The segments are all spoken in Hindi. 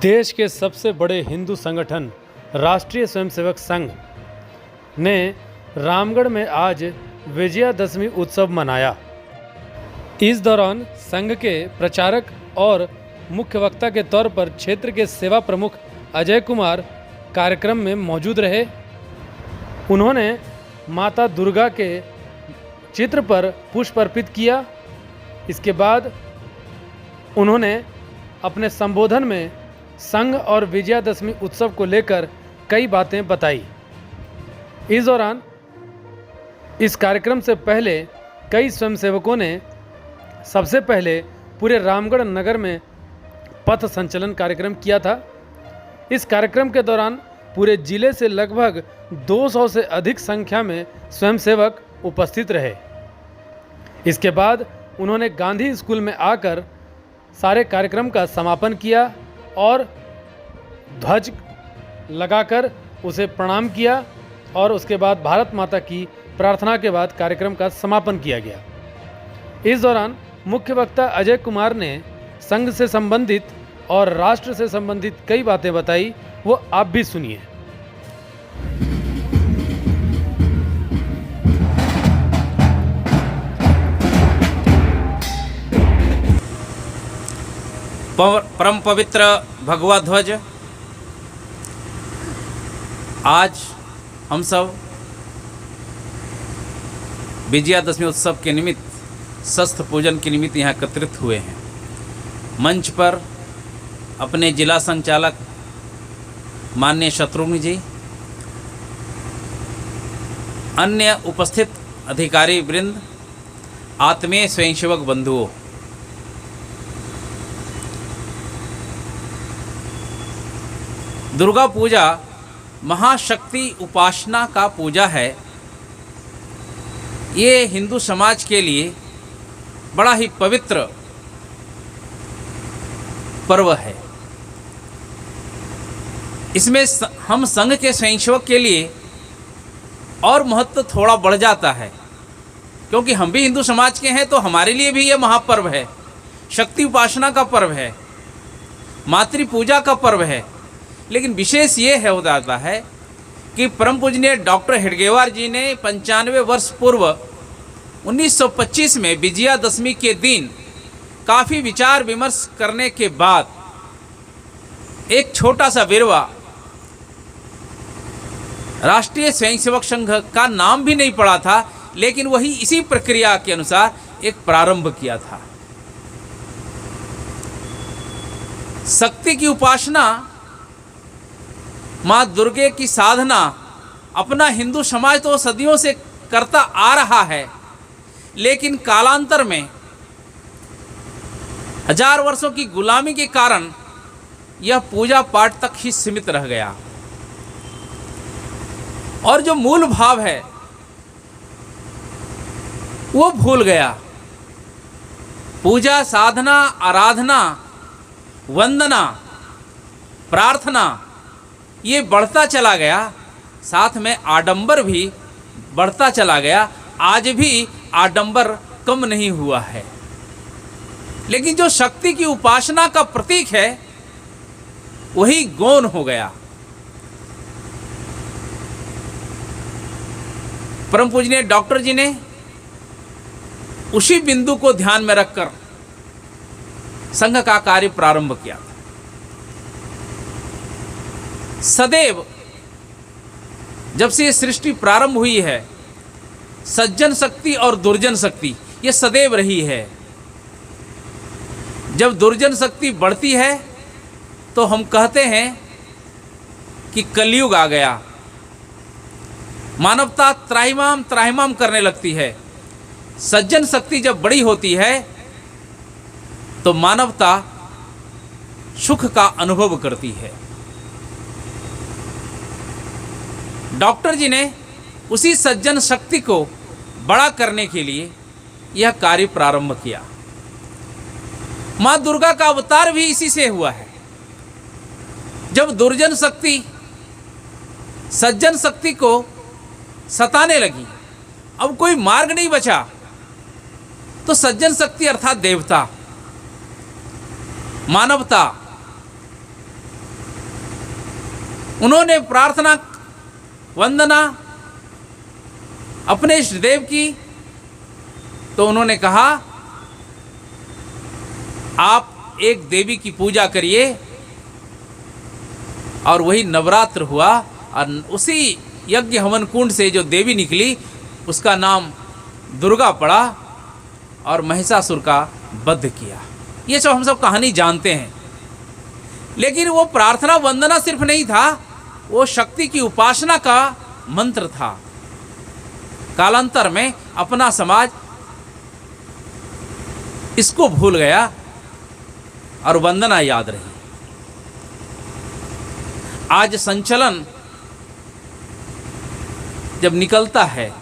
देश के सबसे बड़े हिंदू संगठन राष्ट्रीय स्वयंसेवक संघ ने रामगढ़ में आज विजयादशमी उत्सव मनाया। इस दौरान संघ के प्रचारक और मुख्य वक्ता के तौर पर क्षेत्र के सेवा प्रमुख अजय कुमार कार्यक्रम में मौजूद रहे। उन्होंने माता दुर्गा के चित्र पर पुष्प अर्पित किया। इसके बाद उन्होंने अपने संबोधन में संघ और विजयादशमी उत्सव को लेकर कई बातें बताई। इस दौरान इस कार्यक्रम से पहले कई स्वयंसेवकों ने सबसे पहले पूरे रामगढ़ नगर में पथ संचलन कार्यक्रम किया था। इस कार्यक्रम के दौरान पूरे जिले से लगभग 200 से अधिक संख्या में स्वयंसेवक उपस्थित रहे। इसके बाद उन्होंने गांधी स्कूल में आकर सारे कार्यक्रम का समापन किया और ध्वज लगाकर उसे प्रणाम किया और उसके बाद भारत माता की प्रार्थना के बाद कार्यक्रम का समापन किया गया। इस दौरान मुख्य वक्ता अजय कुमार ने संघ से संबंधित और राष्ट्र से संबंधित कई बातें बताई, वो आप भी सुनिए। परम पवित्र भगवा ध्वज आज हम सब विजयादशमी उत्सव के निमित्त शस्त्र पूजन के निमित्त यहाँ एकत्रित हुए हैं। मंच पर अपने जिला संचालक माननीय शत्रुघ्न जी, अन्य उपस्थित अधिकारी वृंद, आत्मीय स्वयंसेवक बंधुओं, दुर्गा पूजा महाशक्ति उपासना का पूजा है। ये हिंदू समाज के लिए बड़ा ही पवित्र पर्व है। इसमें हम संघ के स्वयंसेवक के लिए और महत्व थोड़ा बढ़ जाता है, क्योंकि हम भी हिंदू समाज के हैं, तो हमारे लिए भी ये महापर्व है। शक्ति उपासना का पर्व है, मातृ पूजा का पर्व है। लेकिन विशेष ये है हो जाता है कि परम पूजनीय डॉक्टर हेडगेवार जी ने 95 वर्ष पूर्व 1925 में विजयादशमी के दिन काफ़ी विचार विमर्श करने के बाद एक छोटा सा विरवा, राष्ट्रीय स्वयंसेवक संघ का नाम भी नहीं पड़ा था, लेकिन वही इसी प्रक्रिया के अनुसार एक प्रारंभ किया था। शक्ति की उपासना, माँ दुर्गे की साधना अपना हिंदू समाज तो सदियों से करता आ रहा है, लेकिन कालांतर में हजार वर्षों की गुलामी के कारण यह पूजा पाठ तक ही सीमित रह गया और जो मूल भाव है वो भूल गया। पूजा, साधना, आराधना, वंदना, प्रार्थना ये बढ़ता चला गया, साथ में आडंबर भी बढ़ता चला गया। आज भी आडंबर कम नहीं हुआ है, लेकिन जो शक्ति की उपासना का प्रतीक है वही गौण हो गया। परम पूजनीय डॉक्टर जी ने उसी बिंदु को ध्यान में रखकर संघ का कार्य प्रारंभ किया था। सदैव जब से ये सृष्टि प्रारंभ हुई है, सज्जन शक्ति और दुर्जन शक्ति ये सदैव रही है। जब दुर्जन शक्ति बढ़ती है तो हम कहते हैं कि कलयुग आ गया, मानवता त्राहिमाम त्राहिमाम करने लगती है। सज्जन शक्ति जब बड़ी होती है तो मानवता सुख का अनुभव करती है। डॉक्टर जी ने उसी सज्जन शक्ति को बड़ा करने के लिए यह कार्य प्रारंभ किया। माँ दुर्गा का अवतार भी इसी से हुआ है। जब दुर्जन शक्ति सज्जन शक्ति को सताने लगी, अब कोई मार्ग नहीं बचा, तो सज्जन शक्ति अर्थात देवता, मानवता उन्होंने प्रार्थना वंदना अपने इष्ट देव की, तो उन्होंने कहा आप एक देवी की पूजा करिए, और वही नवरात्र हुआ और उसी यज्ञ हवन कुंड से जो देवी निकली उसका नाम दुर्गा पड़ा और महिषासुर का वध किया। ये सब हम सब कहानी जानते हैं। लेकिन वो प्रार्थना वंदना सिर्फ नहीं था, वो शक्ति की उपासना का मंत्र था। कालांतर में अपना समाज इसको भूल गया और वंदना याद रही। आज संचलन जब निकलता है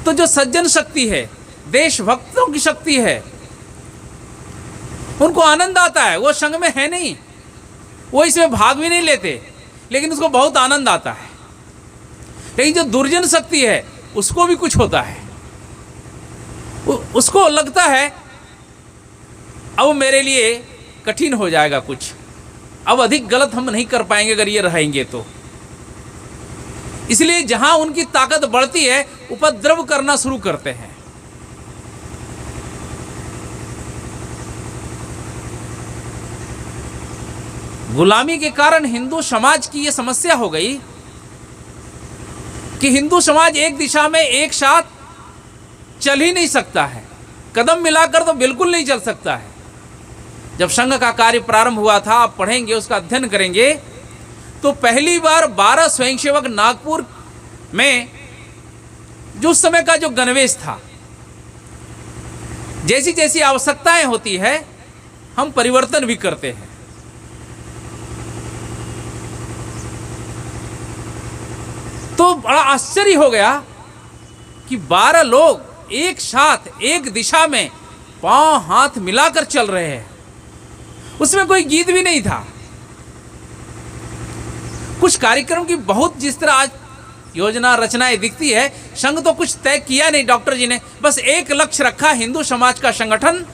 तो जो सज्जन शक्ति है, देशभक्तों की शक्ति है, उनको आनंद आता है। वो संघ में है नहीं, वो इसमें भाग भी नहीं लेते, लेकिन उसको बहुत आनंद आता है। लेकिन जो दुर्जन शक्ति है उसको भी कुछ होता है, उसको लगता है अब मेरे लिए कठिन हो जाएगा कुछ, अब अधिक गलत हम नहीं कर पाएंगे अगर ये रहेंगे तो। इसलिए जहां उनकी ताकत बढ़ती है उपद्रव करना शुरू करते हैं। गुलामी के कारण हिंदू समाज की यह समस्या हो गई कि हिंदू समाज एक दिशा में एक साथ चल ही नहीं सकता है, कदम मिलाकर तो बिल्कुल नहीं चल सकता है। जब संघ का कार्य प्रारंभ हुआ था, आप पढ़ेंगे, उसका अध्ययन करेंगे, तो पहली बार 12 स्वयंसेवक नागपुर में, जो उस समय का जो गणवेश था, जैसी जैसी आवश्यकताएं होती है हम परिवर्तन भी करते हैं। तो बड़ा आश्चर्य हो गया कि 12 लोग एक साथ एक दिशा में पांव हाथ मिलाकर चल रहे हैं। उसमें कोई गीत भी नहीं था। कुछ कार्यक्रम की बहुत जिस तरह आज योजना रचनाएं दिखती है, संघ तो कुछ तय किया नहीं डॉक्टर जी ने, बस एक लक्ष्य रखा, हिंदू समाज का संगठन,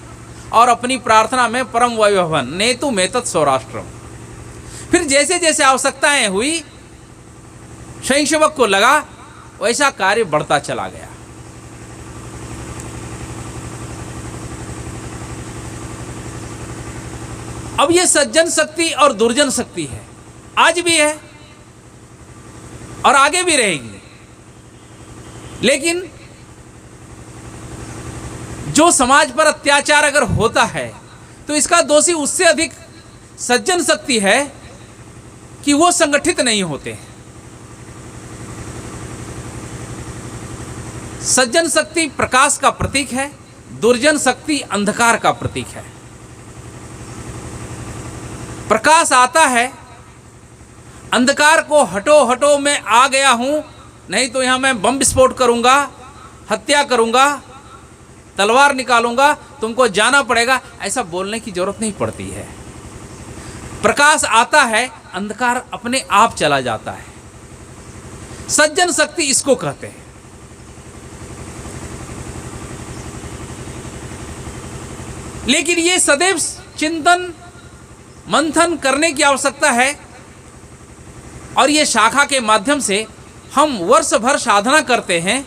और अपनी प्रार्थना में परम वैभवन नेतु मेतत् सौराष्ट्रम। फिर जैसे जैसे आवश्यकताएं हुई, स्वयंसेवक को लगा, वैसा कार्य बढ़ता चला गया। अब ये सज्जन शक्ति और दुर्जन शक्ति है, आज भी है और आगे भी रहेगी। लेकिन जो समाज पर अत्याचार अगर होता है तो इसका दोषी उससे अधिक सज्जन शक्ति है कि वो संगठित नहीं होते। सज्जन शक्ति प्रकाश का प्रतीक है, दुर्जन शक्ति अंधकार का प्रतीक है। प्रकाश आता है, अंधकार को हटो हटो मैं आ गया हूं, नहीं तो यहां मैं बम विस्फोट करूंगा, हत्या करूंगा, तलवार निकालूंगा, तुमको जाना पड़ेगा, ऐसा बोलने की जरूरत नहीं पड़ती है। प्रकाश आता है, अंधकार अपने आप चला जाता है। सज्जन शक्ति इसको कहते हैं। लेकिन ये सदैव चिंतन मंथन करने की आवश्यकता है, और ये शाखा के माध्यम से हम वर्ष भर साधना करते हैं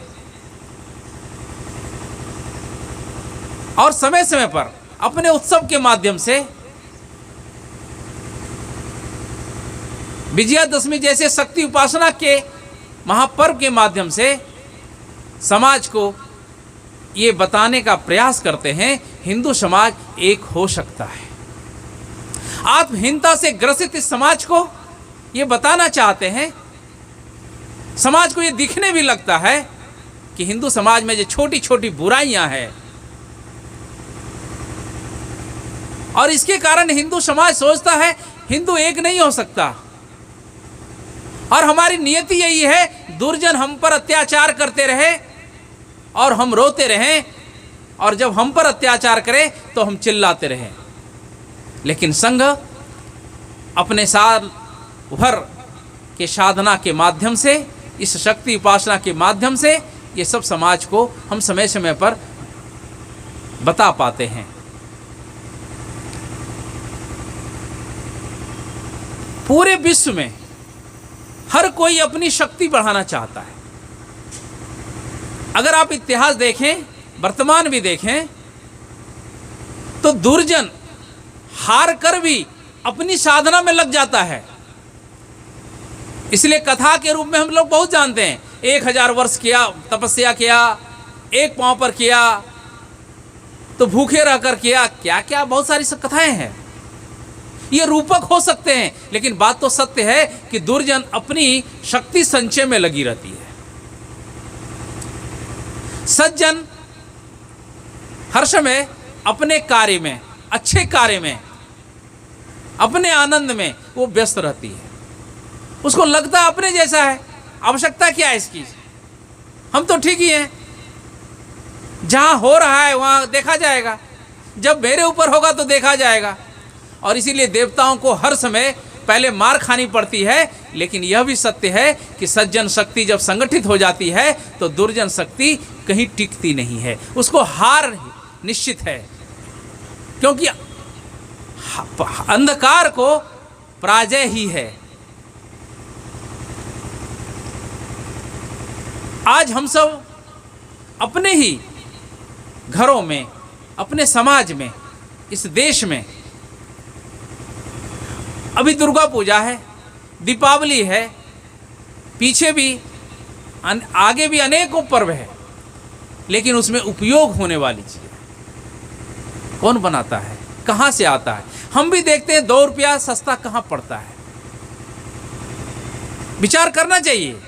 और समय समय पर अपने उत्सव के माध्यम से, विजयादशमी जैसे शक्ति उपासना के महापर्व के माध्यम से समाज को ये बताने का प्रयास करते हैं, हिंदू समाज एक हो सकता है। आत्महीनता से ग्रसित इस समाज को ये बताना चाहते हैं। समाज को ये दिखने भी लगता है कि हिंदू समाज में जो छोटी छोटी बुराइयां हैं, और इसके कारण हिंदू समाज सोचता है हिंदू एक नहीं हो सकता, और हमारी नियति यही है, दुर्जन हम पर अत्याचार करते रहे और हम रोते रहें, और जब हम पर अत्याचार करे तो हम चिल्लाते रहें। लेकिन संघ अपने साल भर के साधना के माध्यम से, इस शक्ति उपासना के माध्यम से, ये सब समाज को हम समय समय पर बता पाते हैं। पूरे विश्व में हर कोई अपनी शक्ति बढ़ाना चाहता है। अगर आप इतिहास देखें, वर्तमान भी देखें, तो दुर्जन हार कर भी अपनी साधना में लग जाता है। इसलिए कथा के रूप में हम लोग बहुत जानते हैं, 1000 वर्ष किया, तपस्या किया, एक पांव पर किया, तो भूखे रहकर किया, क्या क्या बहुत सारी सब कथाएं हैं। ये रूपक हो सकते हैं, लेकिन बात तो सत्य है कि दुर्जन अपनी शक्ति संचय में लगी रहती है। सज्जन हर समय अपने कार्य में, अच्छे कार्य में, अपने आनंद में वो व्यस्त रहती है। उसको लगता है अपने जैसा है, आवश्यकता क्या है इसकी, हम तो ठीक ही हैं, जहां हो रहा है वहां देखा जाएगा, जब मेरे ऊपर होगा तो देखा जाएगा। और इसीलिए देवताओं को हर समय पहले मार खानी पड़ती है। लेकिन यह भी सत्य है कि सज्जन शक्ति जब संगठित हो जाती है तो दुर्जन शक्ति कहीं टिकती नहीं है, उसको हार निश्चित है, क्योंकि अंधकार को पराजय ही है। आज हम सब अपने ही घरों में, अपने समाज में, इस देश में, अभी दुर्गा पूजा है, दीपावली है, पीछे भी आगे भी अनेकों पर्व है, लेकिन उसमें उपयोग होने वाली चीज़ कौन बनाता है, कहाँ से आता है? हम भी देखते हैं 2 रुपया सस्ता कहाँ पड़ता है, विचार करना चाहिए।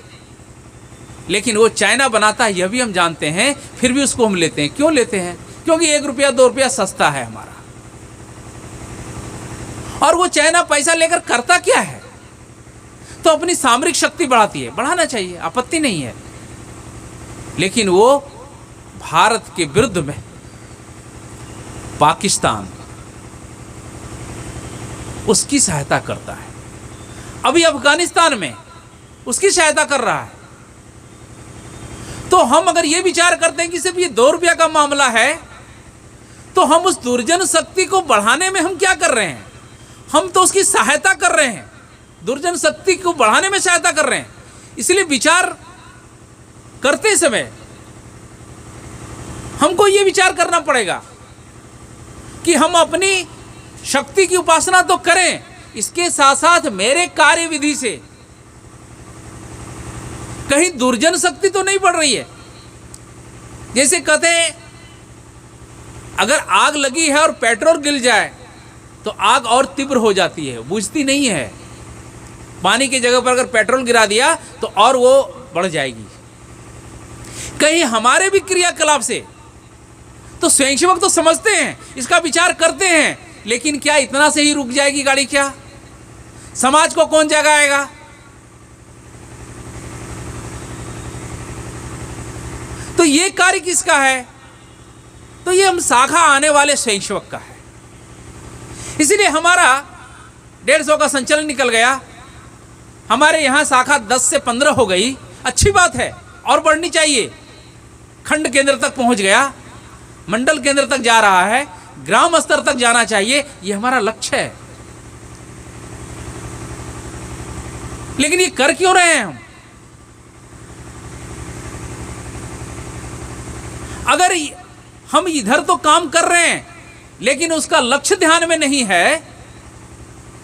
लेकिन वो चाइना बनाता है यह भी हम जानते हैं, फिर भी उसको हम लेते हैं। क्यों लेते हैं? क्योंकि 1 रुपया 2 रुपया सस्ता है हमारा। और वो चाइना पैसा लेकर करता क्या है? तो अपनी सामरिक शक्ति बढ़ाती है, बढ़ाना चाहिए, आपत्ति नहीं है। लेकिन वो भारत के विरुद्ध में पाकिस्तान उसकी सहायता करता है, अभी अफगानिस्तान में उसकी सहायता कर रहा है। तो हम अगर ये विचार करते हैं कि सिर्फ ये 2 रुपया का मामला है, तो हम उस दुर्जन शक्ति को बढ़ाने में हम क्या कर रहे हैं? हम तो उसकी सहायता कर रहे हैं, दुर्जन शक्ति को बढ़ाने में सहायता कर रहे हैं। इसलिए विचार करते समय हमको ये विचार करना पड़ेगा कि हम अपनी शक्ति की उपासना तो करें, इसके साथ साथ मेरे कार्य विधि से कहीं दुर्जन शक्ति तो नहीं बढ़ रही है। जैसे कहते हैं, अगर आग लगी है और पेट्रोल गिर जाए तो आग और तीव्र हो जाती है, बुझती नहीं है। पानी की जगह पर अगर पेट्रोल गिरा दिया तो और वो बढ़ जाएगी। कहीं हमारे भी क्रियाकलाप से तो स्वयंसेवक तो समझते हैं, इसका विचार करते हैं, लेकिन क्या इतना से ही रुक जाएगी गाड़ी? क्या समाज को कौन जगाएगा? तो ये कार्य किसका है? तो ये हम शाखा आने वाले स्वयंसेवक का है। इसीलिए हमारा 150 का संचलन निकल गया, हमारे यहाँ शाखा 10 से 15 हो गई, अच्छी बात है, और बढ़नी चाहिए। खंड केंद्र तक पहुँच गया, मंडल केंद्र तक जा रहा है, ग्राम स्तर तक जाना चाहिए, ये हमारा लक्ष्य है। लेकिन ये कर क्यों रहे हैं हम? अगर हम इधर तो काम कर रहे हैं लेकिन उसका लक्ष्य ध्यान में नहीं है,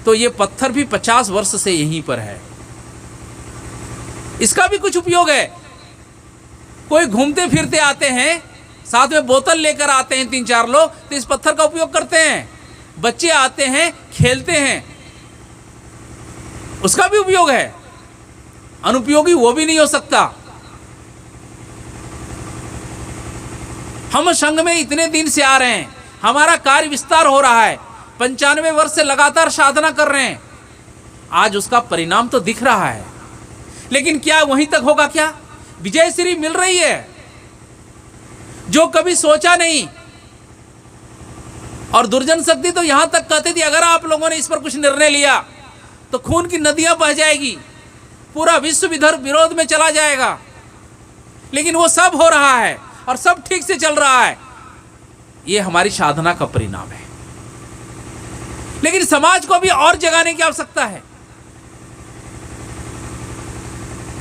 तो ये पत्थर भी 50 वर्ष से यहीं पर है। इसका भी कुछ उपयोग है। कोई घूमते फिरते आते हैं, साथ में बोतल लेकर आते हैं 3-4 लोग, तो इस पत्थर का उपयोग करते हैं। बच्चे आते हैं, खेलते हैं, उसका भी उपयोग है। अनुपयोगी वो भी नहीं हो सकता। हम संघ में इतने दिन से आ रहे हैं, हमारा कार्य विस्तार हो रहा है, 95 वर्ष से लगातार साधना कर रहे हैं, आज उसका परिणाम तो दिख रहा है। लेकिन क्या वहीं तक होगा? क्या विजय श्री मिल रही है? जो कभी सोचा नहीं। और दुर्जन शक्ति तो यहां तक कहते थे, अगर आप लोगों ने इस पर कुछ निर्णय लिया तो खून की नदियां बह जाएगी, पूरा विश्व इधर विरोध में चला जाएगा। लेकिन वो सब हो रहा है और सब ठीक से चल रहा है, ये हमारी साधना का परिणाम है। लेकिन समाज को भी और जगाने की आवश्यकता है।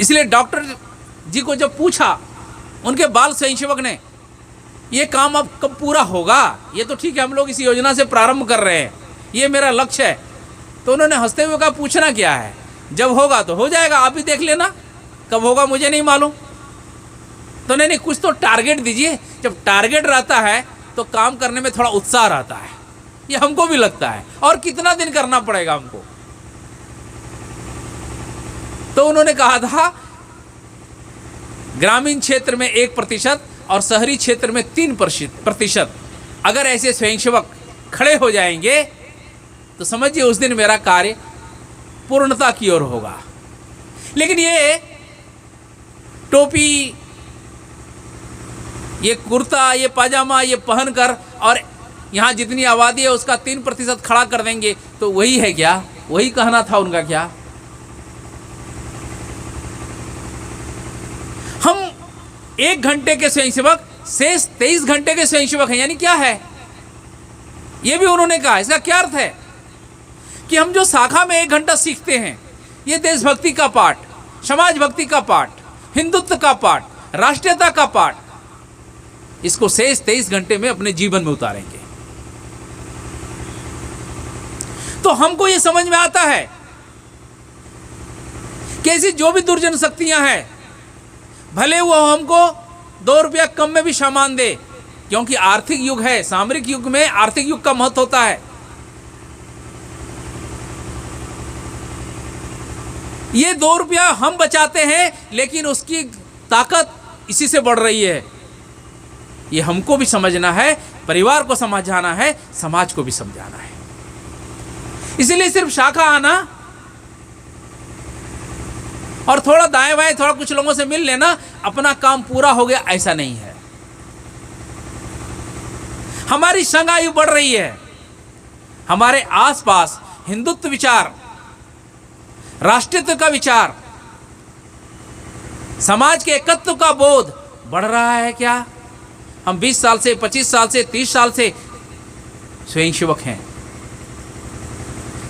इसलिए डॉक्टर जी को जब पूछा उनके बाल स्वयंसेवक ने, ये काम अब कब पूरा होगा, ये तो ठीक है हम लोग इस योजना से प्रारंभ कर रहे हैं, ये मेरा लक्ष्य है। तो उन्होंने हंसते हुए कहा, पूछना क्या है, जब होगा तो हो जाएगा, आप ही देख लेना, कब होगा मुझे नहीं मालूम। तो नहीं, कुछ तो टारगेट दीजिए। जब टारगेट रहता है तो काम करने में थोड़ा उत्साह रहता है, ये हमको भी लगता है। और कितना दिन करना पड़ेगा हमको। तो उन्होंने कहा था ग्रामीण क्षेत्र में 1% और शहरी क्षेत्र में 3%। अगर ऐसे स्वयंसेवक खड़े हो जाएंगे तो समझिए उस दिन मेरा कार्य पूर्णता की ओर होगा। लेकिन ये टोपी, ये कुर्ता, ये पाजामा, ये पहनकर और यहाँ जितनी आबादी है उसका 3% खड़ा कर देंगे तो वही है क्या? वही कहना था उनका क्या? हम 1 घंटे के स्वयंसेवक शेष 23 घंटे के स्वयंसेवक हैं, यानी क्या है ये भी उन्होंने कहा। इसका क्या अर्थ है कि हम जो शाखा में 1 घंटा सीखते हैं, ये देशभक्ति का पाठ, समाज भक्ति का पाठ, हिंदुत्व का पाठ, राष्ट्रीयता का पाठ, इसको शेष 23 घंटे में अपने जीवन में उतारेंगे। तो हमको ये समझ में आता है कि ऐसी जो भी दुर्जन शक्तियां हैं, भले वो हमको 2 रुपया कम में भी सामान दे, क्योंकि आर्थिक युग है, सामरिक युग में आर्थिक युग का महत्व होता है। ये 2 रुपया हम बचाते हैं, लेकिन उसकी ताकत इसी से बढ़ रही है। ये हमको भी समझना है, परिवार को समझाना है, समाज को भी समझाना है। इसलिए सिर्फ शाखा आना और थोड़ा दाएं बाएं थोड़ा कुछ लोगों से मिल लेना, अपना काम पूरा हो गया, ऐसा नहीं है। हमारी संघ आयु बढ़ रही है, हमारे आसपास हिंदुत्व विचार, राष्ट्रीयत्व का विचार, समाज के एकत्व का बोध बढ़ रहा है क्या? हम 20 साल से, 25 साल से, 30 साल से स्वयंसेवक हैं।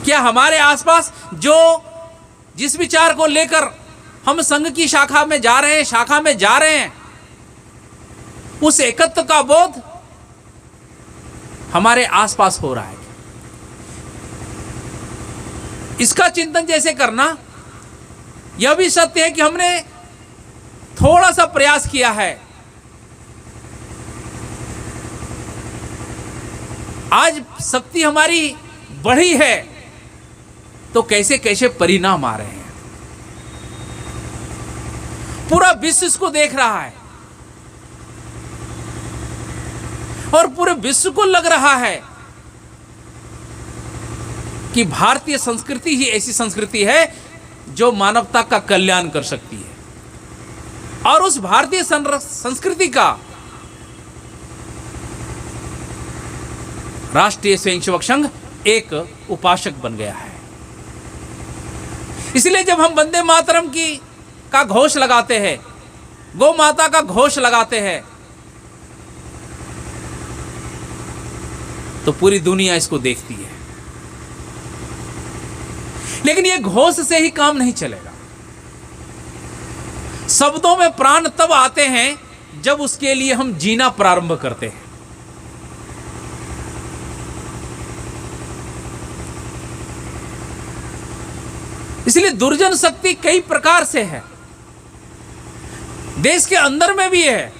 क्या हमारे आसपास जो जिस विचार को लेकर हम संघ की शाखा में जा रहे हैं, उस एकत्व का बोध हमारे आसपास हो रहा है? इसका चिंतन जैसे करना, यह भी सत्य है कि हमने थोड़ा सा प्रयास किया है। आज शक्ति हमारी बढ़ी है तो कैसे कैसे परिणाम आ रहे हैं, पूरा विश्व इसको देख रहा है और पूरे विश्व को लग रहा है कि भारतीय संस्कृति ही ऐसी संस्कृति है जो मानवता का कल्याण कर सकती है। और उस भारतीय संस्कृति का राष्ट्रीय स्वयंसेवक संघ एक उपासक बन गया है। इसलिए जब हम वंदे मातरम का घोष लगाते हैं, गौ माता का घोष लगाते हैं, तो पूरी दुनिया इसको देखती है। लेकिन यह घोष से ही काम नहीं चलेगा। शब्दों में प्राण तब आते हैं जब उसके लिए हम जीना प्रारंभ करते हैं। इसलिए दुर्जन शक्ति कई प्रकार से है, देश के अंदर में भी है।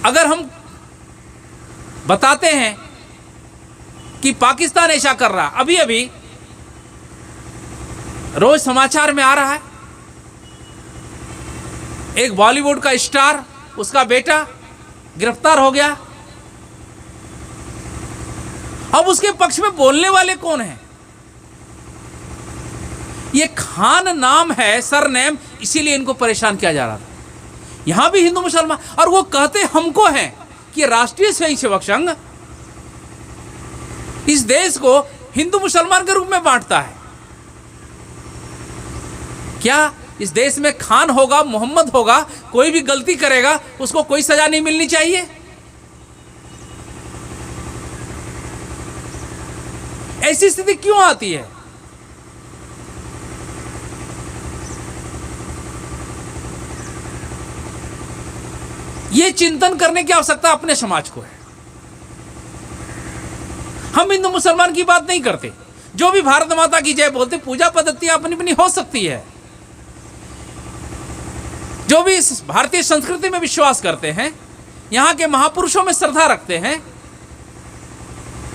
अगर हम बताते हैं कि पाकिस्तान ऐसा कर रहा, अभी अभी रोज समाचार में आ रहा है, एक बॉलीवुड का स्टार, उसका बेटा गिरफ्तार हो गया। अब उसके पक्ष में बोलने वाले कौन हैं? ये खान नाम है, सरनेम, इसीलिए इनको परेशान किया जा रहा था। यहां भी हिंदू मुसलमान, और वो कहते हमको हैं कि राष्ट्रीय स्वयंसेवक संघ इस देश को हिंदू मुसलमान के रूप में बांटता है। क्या इस देश में खान होगा, मोहम्मद होगा, कोई भी गलती करेगा उसको कोई सजा नहीं मिलनी चाहिए? ऐसी स्थिति क्यों आती है? ये चिंतन करने की आवश्यकता अपने समाज को है। हम हिंदू मुसलमान की बात नहीं करते, जो भी भारत माता की जय बोलते, पूजा पद्धतियां अपनी अपनी हो सकती है, जो भी इस भारतीय संस्कृति में विश्वास करते हैं, यहाँ के महापुरुषों में श्रद्धा रखते हैं,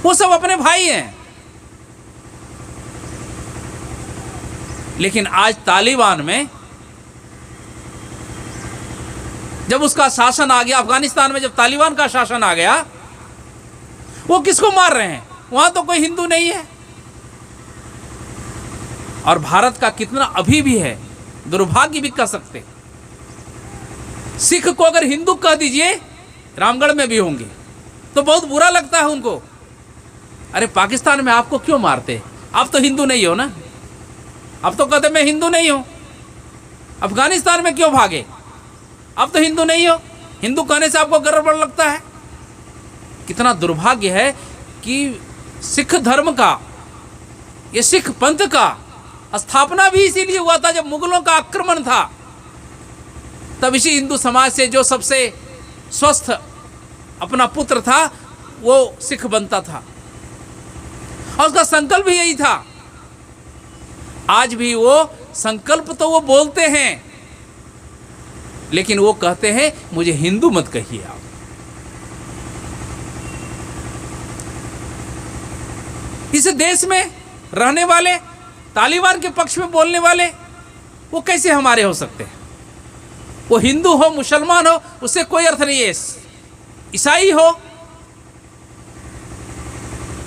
वो सब अपने भाई हैं। लेकिन आज तालिबान में जब उसका शासन आ गया, अफगानिस्तान में जब तालिबान का शासन आ गया, वो किसको मार रहे हैं? वहां तो कोई हिंदू नहीं है। और भारत का कितना अभी भी है, दुर्भाग्य भी कह सकते। सिख को अगर हिंदू कह दीजिए, रामगढ़ में भी होंगे, तो बहुत बुरा लगता है उनको। अरे पाकिस्तान में आपको क्यों मारते? आप तो हिंदू नहीं हो ना। अब तो कहते मैं हिंदू नहीं हूं। अफगानिस्तान में क्यों भागे? अब तो हिंदू नहीं हो। हिंदू कहने से आपको गर्व लगता है। कितना दुर्भाग्य है कि सिख धर्म का, ये सिख पंथ का स्थापना भी इसीलिए हुआ था, जब मुगलों का आक्रमण था, तब इसी हिंदू समाज से जो सबसे स्वस्थ अपना पुत्र था, वो सिख बनता था, और उसका संकल्प भी यही था। आज भी वो संकल्प तो वो बोलते हैं, लेकिन वो कहते हैं मुझे हिंदू मत कहिए आप। इस देश में रहने वाले, तालिबान के पक्ष में बोलने वाले, वो कैसे हमारे हो सकते हैं? वो हिंदू हो, मुसलमान हो, उससे कोई अर्थ नहीं है। ईसाई हो,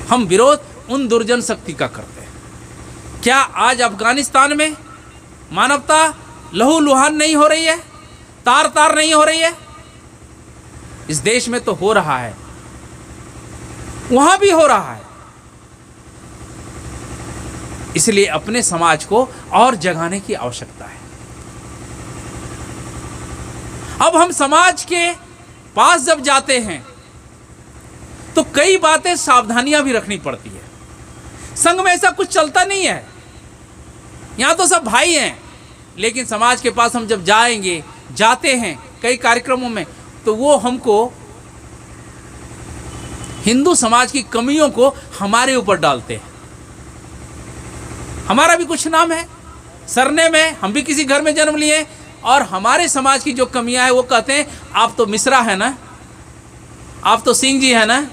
हम विरोध उन दुर्जन शक्ति का करते हैं। क्या आज अफगानिस्तान में मानवता लहू लुहान नहीं हो रही है? तार तार नहीं हो रही है? इस देश में तो हो रहा है, वहां भी हो रहा है। इसलिए अपने समाज को और जगाने की आवश्यकता है। अब हम समाज के पास जब जाते हैं तो कई बातें, सावधानियां भी रखनी पड़ती है। संघ में ऐसा कुछ चलता नहीं है, यहां तो सब भाई हैं। लेकिन समाज के पास हम जब जाते हैं कई कार्यक्रमों में, तो वो हमको हिंदू समाज की कमियों को हमारे ऊपर डालते हैं। हमारा भी कुछ नाम है, सरनेम है, हम भी किसी घर में जन्म लिए, और हमारे समाज की जो कमियां हैं वो कहते हैं आप तो मिश्रा है ना, आप तो सिंह जी है ना।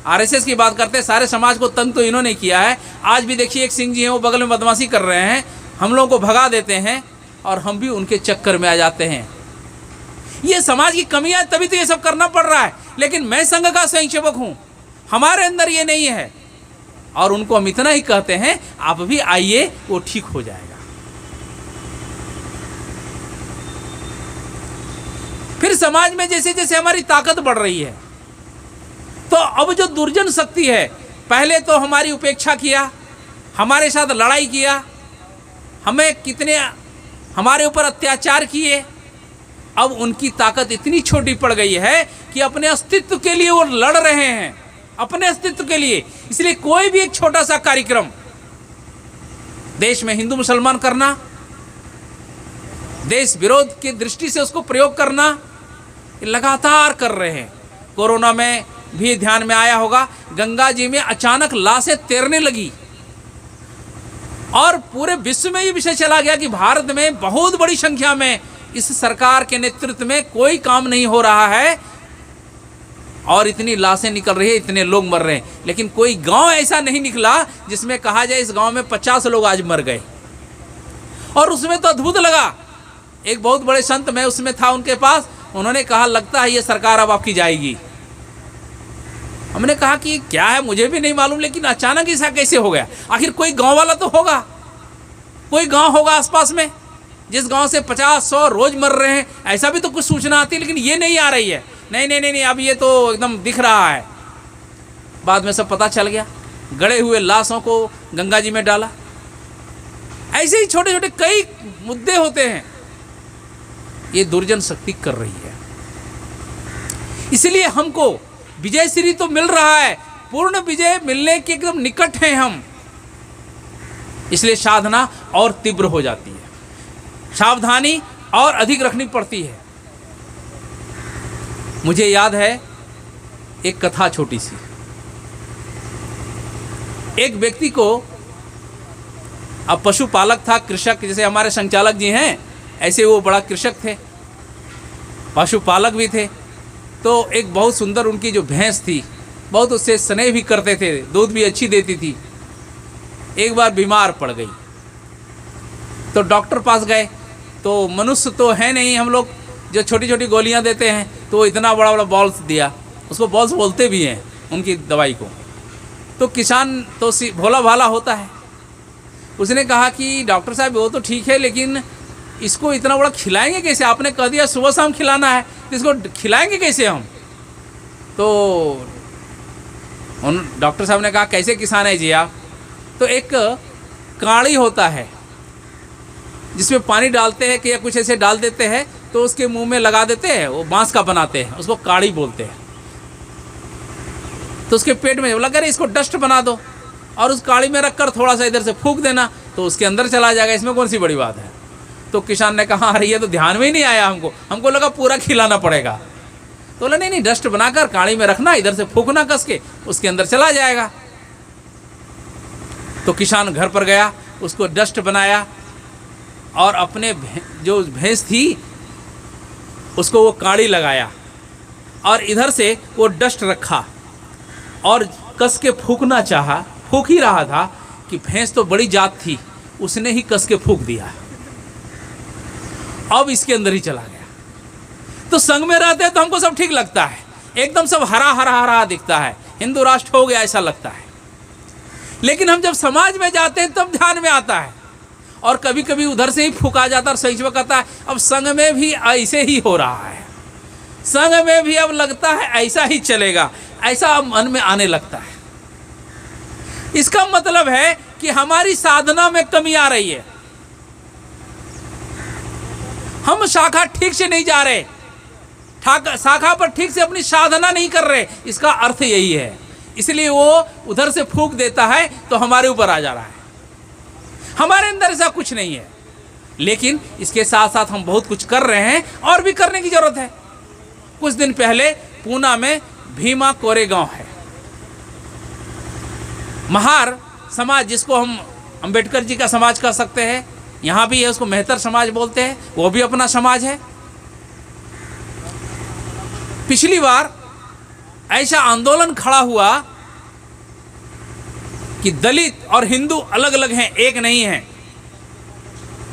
आरएसएस की बात करते हैं, सारे समाज को तंग तो इन्होंने किया है। आज भी देखिए एक सिंह जी हैं, वो बगल में बदमाशी कर रहे हैं, हम लोगों को भगा देते हैं, और हम भी उनके चक्कर में आ जाते हैं। ये समाज की कमियां, तभी तो ये सब करना पड़ रहा है। लेकिन मैं संघ का स्वयंसेवक हूं, हमारे अंदर ये नहीं है, और उनको हम इतना ही कहते हैं आप भी आइए, वो ठीक हो जाएगा। फिर समाज में जैसे जैसे हमारी ताकत बढ़ रही है, तो अब जो दुर्जन शक्ति है, पहले तो हमारी उपेक्षा किया, हमारे साथ लड़ाई किया, हमें कितने हमारे ऊपर अत्याचार किए, अब उनकी ताकत इतनी छोटी पड़ गई है कि अपने अस्तित्व के लिए वो लड़ रहे हैं, अपने अस्तित्व के लिए। इसलिए कोई भी एक छोटा सा कार्यक्रम देश में हिंदू मुसलमान करना, देश विरोध की दृष्टि से उसको प्रयोग करना, लगातार कर रहे हैं। कोरोना में भी ध्यान में आया होगा, गंगा जी में अचानक लाशें तैरने लगी, और पूरे विश्व में ये विषय चला गया कि भारत में बहुत बड़ी संख्या में इस सरकार के नेतृत्व में कोई काम नहीं हो रहा है, और इतनी लाशें निकल रही है, इतने लोग मर रहे हैं। लेकिन कोई गांव ऐसा नहीं निकला जिसमें कहा जाए इस गांव में 50 लोग आज मर गए। और उसमें तो अद्भुत लगा, एक बहुत बड़े संत, मैं उसमें था उनके पास, उन्होंने कहा लगता है ये सरकार अब आपकी जाएगी। हमने कहा कि क्या है, मुझे भी नहीं मालूम, लेकिन अचानक ऐसा कैसे हो गया? आखिर कोई गांव वाला तो होगा, कोई गांव होगा आसपास में जिस गांव से 50-100 रोज मर रहे हैं, ऐसा भी तो कुछ सूचना आती है, लेकिन ये नहीं आ रही है। नहीं नहीं नहीं नहीं, अब ये तो एकदम दिख रहा है। बाद में सब पता चल गया, गड़े हुए लाशों को गंगा जी में डाला। ऐसे ही छोटे छोटे कई मुद्दे होते हैं, ये दुर्जन शक्ति कर रही है। इसलिए हमको विजय श्री तो मिल रहा है, पूर्ण विजय मिलने के एकदम निकट हैं हम, इसलिए साधना और तीव्र हो जाती है, सावधानी और अधिक रखनी पड़ती है। मुझे याद है एक कथा छोटी सी। एक व्यक्ति को, अब पशुपालक था, कृषक, जैसे हमारे संचालक जी हैं ऐसे वो बड़ा कृषक थे, पशुपालक भी थे। तो एक बहुत सुंदर उनकी जो भैंस थी, बहुत उससे स्नेह भी करते थे, दूध भी अच्छी देती थी। एक बार बीमार पड़ गई तो डॉक्टर पास गए। तो मनुष्य तो है नहीं हम लोग, जो छोटी छोटी गोलियां देते हैं, तो वो इतना बड़ा बड़ा बॉल्स दिया, उसको बॉल्स बोलते भी हैं उनकी दवाई को। तो किसान तो भोला भाला होता है, उसने कहा कि डॉक्टर साहब वो तो ठीक है, लेकिन इसको इतना बड़ा खिलाएंगे कैसे? आपने कह दिया सुबह शाम खिलाना है, तो इसको खिलाएंगे कैसे हम? तो उन डॉक्टर साहब ने कहा कैसे किसान है जी आप? तो एक काड़ी होता है जिसमें पानी डालते हैं कि या कुछ ऐसे डाल देते हैं, तो उसके मुंह में लगा देते हैं, वो बांस का बनाते हैं, उसको काड़ी बोलते हैं। तो उसके पेट में लगा रहे, इसको डस्ट बना दो और उस काड़ी में रखकर थोड़ा सा इधर से फूंक देना तो उसके अंदर चला जाएगा, इसमें कौन सी बड़ी बात है? तो किसान ने कहा अरे ये तो ध्यान में ही नहीं आया हमको लगा पूरा खिलाना पड़ेगा। तो बोला नहीं, डस्ट बनाकर काड़ी में रखना, इधर से फूंकना कस के, उसके अंदर चला जाएगा। तो किसान घर पर गया, उसको डस्ट बनाया और अपने जो भैंस थी उसको वो काड़ी लगाया और इधर से वो डस्ट रखा और कस के फूंकना चाहा, फूंक ही रहा था कि भैंस तो बड़ी जात थी, उसने ही कस के फूंक दिया, अब इसके अंदर ही चला गया। तो संग में रहते हैं तो हमको सब ठीक लगता है, एकदम सब हरा हरा हरा दिखता है, हिंदू राष्ट्र हो गया ऐसा लगता है। लेकिन हम जब समाज में जाते हैं तब ध्यान में आता है, और कभी कभी उधर से ही फूका जाता है और सही कहता है अब संग में भी ऐसे ही हो रहा है, संग में भी अब लगता है ऐसा ही चलेगा, ऐसा अब मन में आने लगता है। इसका मतलब है कि हमारी साधना में कमी आ रही है, हम शाखा ठीक से नहीं जा रहे, शाखा पर ठीक से अपनी साधना नहीं कर रहे, इसका अर्थ यही है। इसलिए वो उधर से फूंक देता है तो हमारे ऊपर आ जा रहा है। हमारे अंदर ऐसा कुछ नहीं है, लेकिन इसके साथ साथ हम बहुत कुछ कर रहे हैं और भी करने की जरूरत है। कुछ दिन पहले पूना में भीमा कोरेगांव है, महार समाज जिसको हम अंबेडकर जी का समाज कह सकते हैं, यहाँ भी है, उसको मेहतर समाज बोलते हैं, वो भी अपना समाज है। पिछली बार ऐसा आंदोलन खड़ा हुआ कि दलित और हिंदू अलग अलग हैं, एक नहीं हैं,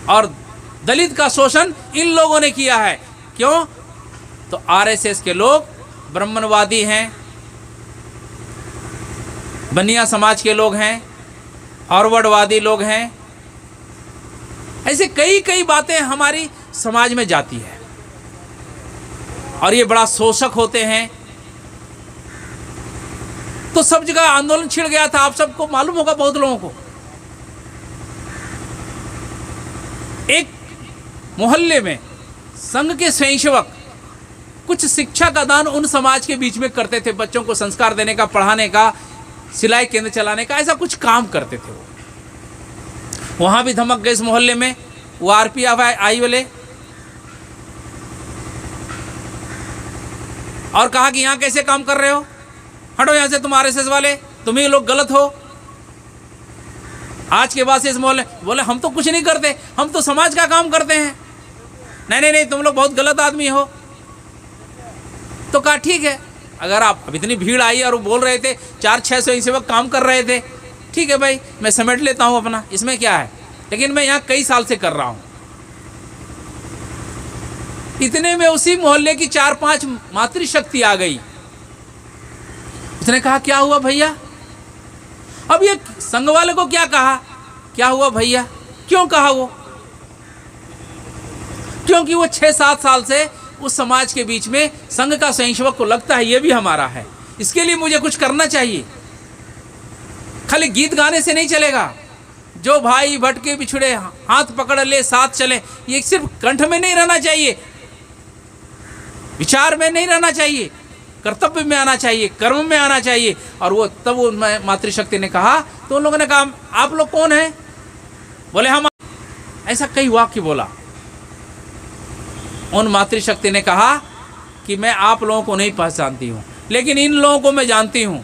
और दलित का शोषण इन लोगों ने किया है। क्यों? तो आरएसएस के लोग ब्राह्मणवादी हैं, बनिया समाज के लोग हैं, फॉरवर्डवादी लोग हैं, ऐसे कई कई बातें हमारी समाज में जाती है और ये बड़ा शोषक होते हैं। तो सब जगह आंदोलन छिड़ गया था, आप सबको मालूम होगा, बहुत लोगों को। एक मोहल्ले में संघ के स्वयंसेवक कुछ शिक्षा का दान उन समाज के बीच में करते थे, बच्चों को संस्कार देने का, पढ़ाने का, सिलाई केंद्र चलाने का, ऐसा कुछ काम करते थे वो। वहां भी धमक गए इस मोहल्ले में, वो आरपीएफ आई वाले, और कहा कि यहाँ कैसे काम कर रहे हो, हटो यहाँ से, तुम आरएसएस वाले, तुम ही लोग गलत हो। आज के बाद से इस मोहल्ले बोले हम तो कुछ नहीं करते, हम तो समाज का काम करते हैं। नहीं नहीं नहीं, तुम लोग बहुत गलत आदमी हो। तो कहा ठीक है, अगर आप अब इतनी भीड़ आई और वो बोल रहे थे, 400-600 स्वयंसेवक काम कर रहे थे, ठीक है भाई, मैं समेट लेता हूँ अपना, इसमें क्या है, लेकिन मैं यहाँ कई साल से कर रहा हूँ। इतने में उसी मोहल्ले की 4-5 मातृशक्ति आ गई। उसने कहा क्या हुआ भैया? अब ये संघ वाले को क्या कहा, क्या हुआ भैया? क्यों कहा वो? क्योंकि वो 6-7 साल से उस समाज के बीच में संघ का स्वयंसेवक को लगता है ये भी हमारा है, इसके लिए मुझे कुछ करना चाहिए। खाली गीत गाने से नहीं चलेगा, जो भाई भटके बिछड़े हाथ पकड़ ले साथ चले, ये सिर्फ कंठ में नहीं रहना चाहिए, विचार में नहीं रहना चाहिए, कर्तव्य में आना चाहिए, कर्म में आना चाहिए। और वो तब वो मातृशक्ति ने कहा, तो उन लोगों ने कहा आप लोग कौन हैं? बोले हम, ऐसा कई वाक्य बोला। उन मातृशक्ति ने कहा कि कि मैं आप लोगों को नहीं पहचानती हूँ, लेकिन इन लोगों को मैं जानती हूँ।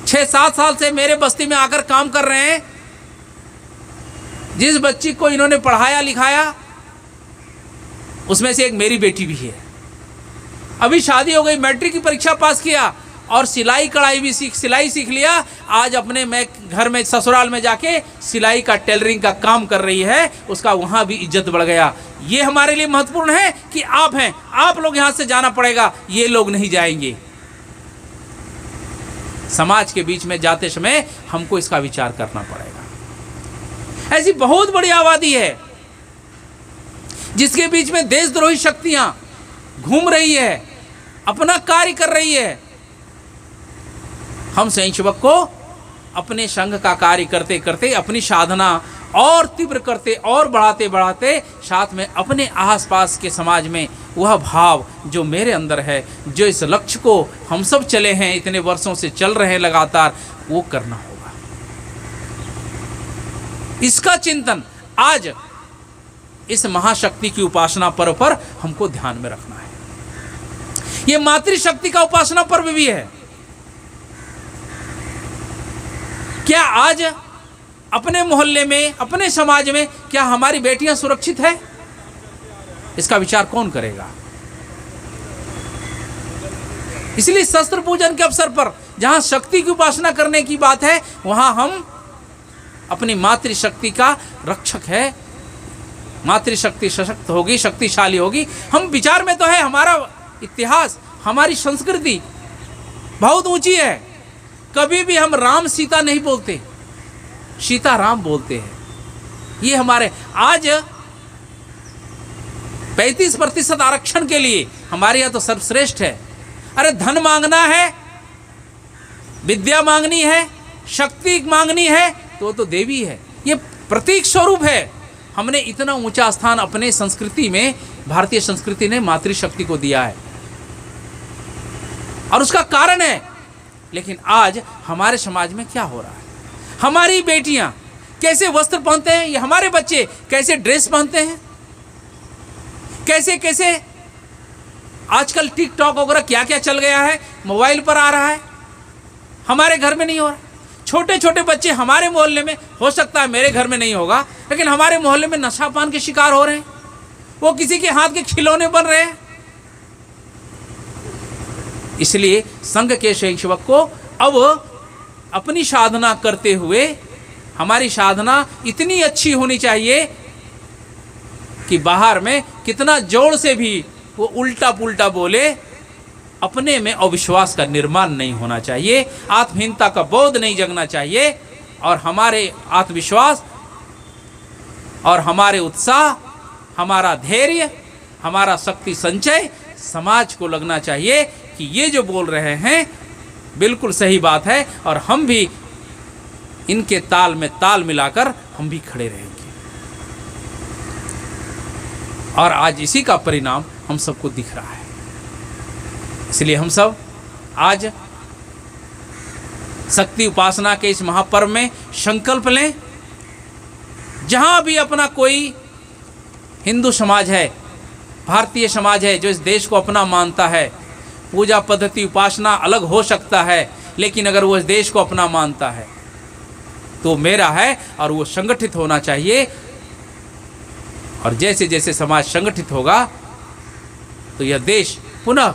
6-7 साल से मेरे बस्ती में आकर काम कर रहे हैं। जिस बच्ची को इन्होंने पढ़ाया लिखाया उसमें से एक मेरी बेटी भी है। अभी शादी हो गई, मैट्रिक की परीक्षा पास किया और सिलाई कढ़ाई भी सिलाई सीख लिया। आज अपने मैं घर में ससुराल में जाके सिलाई का टेलरिंग का काम कर रही है, उसका वहाँ भी इज्जत बढ़ गया। ये हमारे लिए महत्वपूर्ण है कि आप हैं, आप लोग यहाँ से जाना पड़ेगा, ये लोग नहीं जाएंगे। समाज के बीच में जाते समय हमको इसका विचार करना पड़ेगा। ऐसी बहुत बड़ी आबादी है जिसके बीच में देशद्रोही शक्तियां घूम रही है, अपना कार्य कर रही है। हम स्वयंसेवक को अपने संघ का कार्य करते करते, अपनी साधना और तीव्र करते और बढ़ाते बढ़ाते, साथ में अपने आसपास के समाज में वह भाव जो मेरे अंदर है, जो इस लक्ष्य को हम सब चले हैं, इतने वर्षों से चल रहे हैं लगातार, वो करना होगा। इसका चिंतन आज इस महाशक्ति की उपासना पर्व पर हमको ध्यान में रखना है। ये मातृशक्ति का उपासना पर्व भी है। क्या आज अपने मोहल्ले में, अपने समाज में क्या हमारी बेटियां सुरक्षित है? इसका विचार कौन करेगा? इसलिए शस्त्र पूजन के अवसर पर जहां शक्ति की उपासना करने की बात है, वहां हम अपनी मातृशक्ति का रक्षक है। मातृशक्ति सशक्त होगी, शक्तिशाली होगी। हम विचार में तो है, हमारा इतिहास, हमारी संस्कृति बहुत ऊंची है। कभी भी हम राम सीता नहीं बोलते, सीता राम बोलते हैं। ये हमारे आज 35% आरक्षण के लिए हमारे यहाँ तो सर्वश्रेष्ठ है। अरे धन मांगना है, विद्या मांगनी है, शक्ति मांगनी है, तो देवी है। ये प्रतीक स्वरूप है। हमने इतना ऊंचा स्थान अपने संस्कृति में, भारतीय संस्कृति ने मातृशक्ति को दिया है और उसका कारण है। लेकिन आज हमारे समाज में क्या हो रहा है? हमारी बेटियां कैसे वस्त्र पहनते हैं, ये हमारे बच्चे कैसे ड्रेस पहनते हैं, कैसे कैसे आजकल टिकटॉक वगैरह क्या क्या चल गया है, मोबाइल पर आ रहा है, हमारे घर में नहीं हो रहा। छोटे छोटे बच्चे हमारे मोहल्ले में, हो सकता है मेरे घर में नहीं होगा, लेकिन हमारे मोहल्ले में नशा पान के शिकार हो रहे हैं। वो किसी के हाथ के खिलौने बन रहे हैं। इसलिए संघ के स्वयंसेवक को अब अपनी साधना करते हुए, हमारी साधना इतनी अच्छी होनी चाहिए कि बाहर में कितना जोर से भी वो उल्टा पुल्टा बोले, अपने में अविश्वास का निर्माण नहीं होना चाहिए, आत्महीनता का बोध नहीं जगना चाहिए। और हमारे आत्मविश्वास और हमारे उत्साह, हमारा धैर्य, हमारा शक्ति संचय समाज को लगना चाहिए कि ये जो बोल रहे हैं बिल्कुल सही बात है, और हम भी इनके ताल में ताल मिलाकर हम भी खड़े रहेंगे। और आज इसी का परिणाम हम सबको दिख रहा है। इसलिए हम सब आज शक्ति उपासना के इस महापर्व में संकल्प लें। जहां भी अपना कोई हिंदू समाज है, भारतीय समाज है, जो इस देश को अपना मानता है, पूजा पद्धति उपासना अलग हो सकता है, लेकिन अगर वो इस देश को अपना मानता है तो मेरा है, और वो संगठित होना चाहिए। और जैसे जैसे समाज संगठित होगा तो यह देश पुनः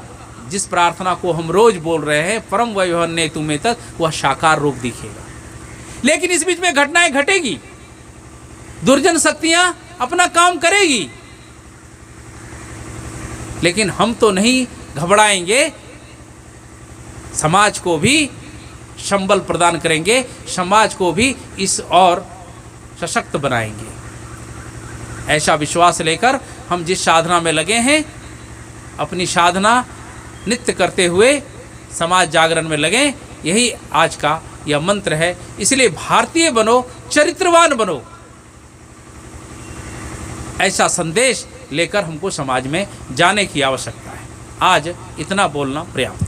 जिस प्रार्थना को हम रोज बोल रहे हैं, परम वैभव ने तुम्हें तक, वह साकार रूप दिखेगा। लेकिन इस बीच में घटनाएं घटेगी, दुर्जन शक्तियां अपना काम करेगी, लेकिन हम तो नहीं घबराएंगे। समाज को भी संबल प्रदान करेंगे, समाज को भी इस और सशक्त बनाएंगे। ऐसा विश्वास लेकर हम जिस साधना में लगे हैं, अपनी साधना नित्य करते हुए समाज जागरण में लगें, यही आज का यह मंत्र है। इसलिए भारतीय बनो, चरित्रवान बनो, ऐसा संदेश लेकर हमको समाज में जाने की आवश्यकता है। आज इतना बोलना पर्याप्त।